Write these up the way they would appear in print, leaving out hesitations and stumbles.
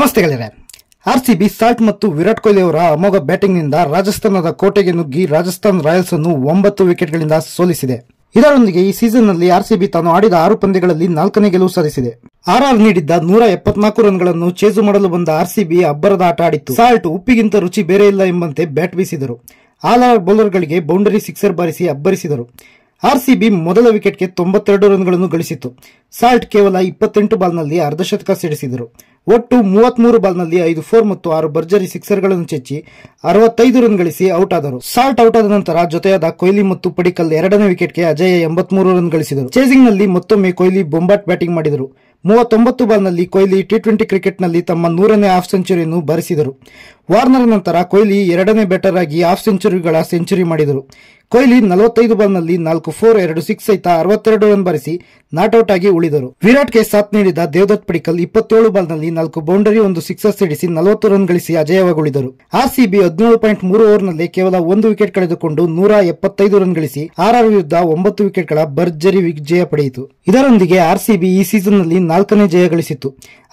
ನಮಸ್ತೆ ಗೆಳೆಯರೆ. RCB salt ಮತ್ತು ವಿರಾಟ್ ಕೊಹ್ಲಿ ಅವರ ಅಮೋಘ ಬ್ಯಾಟಿಂಗ್ ನಿಂದ ರಾಜಸ್ಥಾನದ ಕೋಟೆಗೆ ನುಗ್ಗಿ ರಾಜಸ್ಥಾನ್ ರಾಯಲ್ಸ್ ಅನ್ನು 9 ವಿಕೆಟ್ಗಳಿಂದ ಸೋಲಿಸಿದೆ. ಇದರೊಂದಿಗೆ ಈ ಸೀಸನ್ ನಲ್ಲಿ ಆರ್ಸಿಬಿ ತಾನು ಆಡಿದ 6 ಪಂದ್ಯಗಳಲ್ಲಿ 4ನೇ ಗೆಲುವು ಸಾಧಿಸಿದೆ. ಆರ್ಆರ್ ನೀಡಿದ್ದ 174 ರನ್ಗಳನ್ನು ಚೇಸು ಮಾಡಲು ಬಂದ ಆರ್ಸಿಬಿ ಅಬ್ಬರದ ಆಟ ಆಡಿತ್ತು. ಸಾಲ್ಟ್ ಉಪ್ಪಿಗಿಂತ ರುಚಿ ಬೇರೆ ಇಲ್ಲ ಎಂಬಂತೆ ಬ್ಯಾಟ್ ಬೀಸಿದರು. ಆಲ್ ಬೌಲರ್ಗಳಿಗೆ ಬೌಂಡರಿ ಸಿಕ್ಸರ್ ಬಾರಿಸಿ ಅಬ್ಬರಿಸಿದರು. ಆರ್ಸಿಬಿ ಮೊದಲ ವಿಕೆಟ್ಗೆ 92 ರನ್ಗಳನ್ನು ಗಳಿಸಿತು. ಸಾಲ್ಟ್ ಕೇವಲ 28 ಬಾಲ್ನಲ್ಲಿ ಅರ್ಧಶತಕ ಸಿಡಿಸಿದರು. ಒಟ್ಟು 33 ಬಾಲ್ನಲ್ಲಿ 5 4 ಮತ್ತು 6 ಭರ್ಜರಿ ಸಿಕ್ಸರ್ಗಳನ್ನು ಚೆಚ್ಚಿ 65 ರನ್ ಗಳಿಸಿ ಔಟ್ ಆದರು. ಸಾಲ್ಟ್ ಔಟ್ ಆದ ನಂತರ ಜೊತೆಯಾದ ಕೊಹ್ಲಿ ಮತ್ತು ಪಡಿಕಲ್ 2ನೇ ವಿಕೆಟ್ಗೆ ಅಜೇಯ 83 ರನ್ ಗಳಿಸಿದರು. ಚೇಸಿಂಗ್ ನಲ್ಲಿ ಮತ್ತೊಮ್ಮೆ ಕೊಹ್ಲಿ ಬೊಂಬಾಟ್ ಬ್ಯಾಟಿಂಗ್ ಮಾಡಿದರು. 39 ಬಾಲ್ನಲ್ಲಿ ಕೊಹ್ಲಿ ಟಿ20 ಕ್ರಿಕೆಟ್ನಲ್ಲಿ ತಮ್ಮ 100ನೇ ಹಾಫ್ ಸೆಂಚುರಿಯನ್ನು ಬಾರಿಸಿದರು. ವಾರ್ನರ್ ನಂತರ ಕೊಹ್ಲಿ 2ನೇ ಬ್ಯಾಟರ್ ಆಗಿ ಹಾಫ್ ಸೆಂಚುರಿಗಳ ಸೆಂಚುರಿ ಮಾಡಿದರು. ಕೊಹ್ಲಿ 45 ಬಾಲ್ನಲ್ಲಿ 4 4 2 6 ಸಹಿತ 62 ರನ್ ಬಾರಿಸಿ ನಾಟ್ಔಟ್ ಆಗಿ ಉಳಿದರು. ವಿರಾಟ್ಗೆ ಸಾಥ್ ನೀಡಿದ ದೇವದತ್ ಪಡಿಕಲ್ 27 ಬಾಲ್ನಲ್ಲಿ 4 ಬೌಂಡರಿ 1 ಸಿಕ್ಸರ್ ಸಿಡಿಸಿ 40 ರನ್ ಗಳಿಸಿ ಅಜೇಯವಾಗುಳಿದರು. ಆರ್ಸಿಬಿ 17.3 ಓವರ್ನಲ್ಲಿ ಕೇವಲ 1 ವಿಕೆಟ್ ಕಳೆದುಕೊಂಡು 175 ರನ್ ಗಳಿಸಿ ಆರ್ಆರ್ ವಿರುದ್ಧ 9 ವಿಕೆಟ್ಗಳ ಭರ್ಜರಿ ವಿಜಯ ಪಡೆಯಿತು. ಇದರೊಂದಿಗೆ ಆರ್ಸಿಬಿ ಈ ಸೀಸನ್ ನಲ್ಲಿ 4ನೇ ಜಯ ಗಳಿಸಿತ್ತು.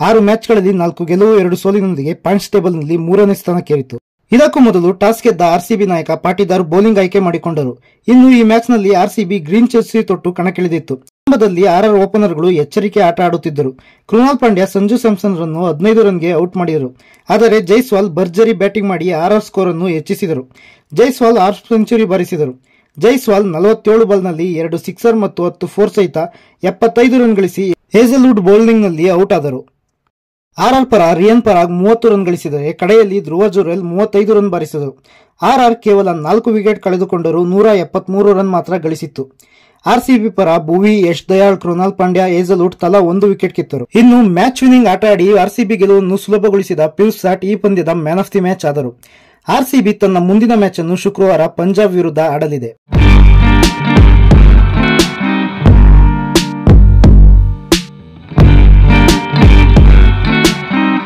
6 ಮ್ಯಾಚ್ಗಳಲ್ಲಿ 4 ಗೆಲುವು 2 ಸೋಲಿನೊಂದಿಗೆ ಪಾಯಿಂಟ್ಸ್ ಟೇಬಲ್ ನಲ್ಲಿ 3ನೇ ಸ್ಥಾನಕ್ಕೇರಿತು. ಇದಕ್ಕೂ ಮೊದಲು ಟಾಸ್ ಗೆದ್ದ ಆರ್ಸಿಬಿ ನಾಯಕ ಪಾಟೀದಾರ್ ಬೌಲಿಂಗ್ ಆಯ್ಕೆ ಮಾಡಿಕೊಂಡರು. ಇನ್ನು ಈ ಮ್ಯಾಚ್ ನಲ್ಲಿ ಆರ್ಸಿಬಿ ಗ್ರೀನ್ ಜೆರ್ಸಿ ತೊಟ್ಟು ಕಣಕ್ಕಿಳಿದಿತ್ತು. ಆರಂಭದಲ್ಲಿ ಆರ್ಆರ್ ಓಪನರ್ಗಳು ಎಚ್ಚರಿಕೆ ಆಟ ಆಡುತ್ತಿದ್ದರು. ಕೃಣಾಲ್ ಪಾಂಡ್ಯ ಸಂಜು ಸ್ಯಾಮ್ಸನ್ ರನ್ನು 15 ರನ್ಗೆ ಔಟ್ ಮಾಡಿದರು. ಆದರೆ ಜೈಸ್ವಾಲ್ ಭರ್ಜರಿ ಬ್ಯಾಟಿಂಗ್ ಮಾಡಿ ಆರ್ಆರ್ ಸ್ಕೋರ್ ಅನ್ನು ಹೆಚ್ಚಿಸಿದರು. ಜೈಸ್ವಾಲ್ ಹಾಫ್ ಸೆಂಚುರಿ ಬಾರಿಸಿದರು. ಜೈಸ್ವಾಲ್ 47 ಬಾಲ್ನಲ್ಲಿ 2 ಸಿಕ್ಸರ್ ಮತ್ತು 10 4 ಸಹಿತ 75 ರನ್ ಗಳಿಸಿ ಹೇಜಲ್ವುಡ್ ಬೌಲಿಂಗ್ ನಲ್ಲಿ ಔಟ್ ಆದರು. ಆರ್ಆರ್ ಪರ ರಿಯಾನ್ ಪರಾಗ್ 30 ರನ್ ಗಳಿಸಿದರೆ ಕಡೆಯಲ್ಲಿ ಧ್ರುವ ಜುರೇಲ್ 35 ರನ್ ಬಾರಿಸಿದರು. ಆರ್ಆರ್ ಕೇವಲ 4 ವಿಕೆಟ್ ಕಳೆದುಕೊಂಡರೂ 173 ರನ್ ಮಾತ್ರ ಗಳಿಸಿತ್ತು. ಆರ್ಸಿಬಿ ಪರ ಭುವಿ, ಯಶ್ ದಯಾಳ್, ಕೃಣಾಲ್ ಪಾಂಡ್ಯ, ಹೇಜಲ್ವುಡ್ ತಲಾ 1 ವಿಕೆಟ್ ಕಿತ್ತರು. ಇನ್ನು ಮ್ಯಾಚ್ ವಿನಿಂಗ್ ಆಟ ಆಡಿ ಆರ್ಸಿಬಿ ಗೆಲುವನ್ನು ಸುಲಭಗೊಳಿಸಿದ ಪಿಯೂಷ್ ಸಾಟ್ ಈ ಪಂದ್ಯದ ಮ್ಯಾನ್ ಆಫ್ ದಿ ಮ್ಯಾಚ್ ಆದರು. ಆರ್ಸಿಬಿ ತನ್ನ ಮುಂದಿನ ಮ್ಯಾಚ್ ಅನ್ನು ಶುಕ್ರವಾರ ಪಂಜಾಬ್ ವಿರುದ್ಧ ಆಡಲಿದೆ.